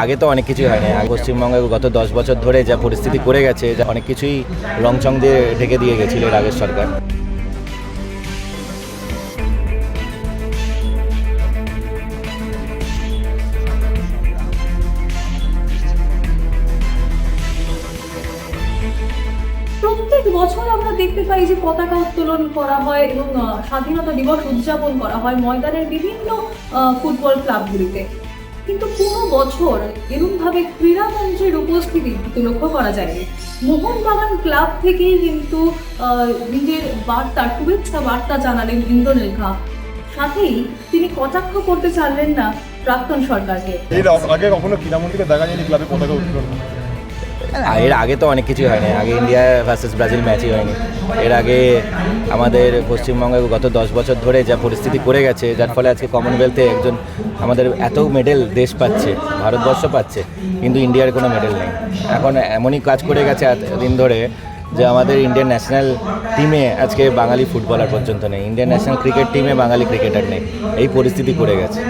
আগে তো অনেক কিছুই হয়নি। পশ্চিমবঙ্গে গত 10 বছর ধরে যা পরিস্থিতি করে গেছে, যা অনেক কিছুই রংচং দিয়ে ঢেকে দিয়ে গেছিল এর আগের সরকার। প্রত্যেক বছর আমরা দেখতে পাই যে পতাকা উত্তোলন করা হয় এবং স্বাধীনতা দিবস উদযাপন করা হয় ময়দানের বিভিন্ন ফুটবল ক্লাবগুলিতে, কিন্তু কোনো বছর এরকমভাবে ক্রীড়া মঞ্চের উপস্থিতি কিন্তু লক্ষ্য করা যায়নি। মোহনবাগান ক্লাব থেকেই কিন্তু নিজের বার্তা, শুভেচ্ছা বার্তা জানালেন ইন্দ্রনীল। সাথেই তিনি কটাক্ষ করতে চাইলেন না প্রাক্তন সরকারকে। এর আগে কখনো ক্রীড়ামন্ত্রীকে দেখা যায়নি ক্লাবে পতাকা উত্তোলন। এর আগে তো অনেক কিছুই হয়নি। আগে ইন্ডিয়া ভার্সেস ব্রাজিল ম্যাচই হয়নি। এর আগে আমাদের পশ্চিমবঙ্গে গত 10 বছর ধরে যা পরিস্থিতি করে গেছে, যার ফলে আজকে কমনওয়েলথে একজন আমাদের এত মেডেল দেশ পাচ্ছে, ভারতবর্ষ পাচ্ছে, কিন্তু ইন্ডিয়ার কোনো মেডেল নেই। এখন এমনই কাজ করে গেছে এতদিন ধরে যে আমাদের ইন্ডিয়ান ন্যাশনাল টিমে আজকে বাঙালি ফুটবলার পর্যন্ত নেই, ইন্ডিয়ান ন্যাশনাল ক্রিকেট টিমে বাঙালি ক্রিকেটার নেই। এই পরিস্থিতি করে গেছে।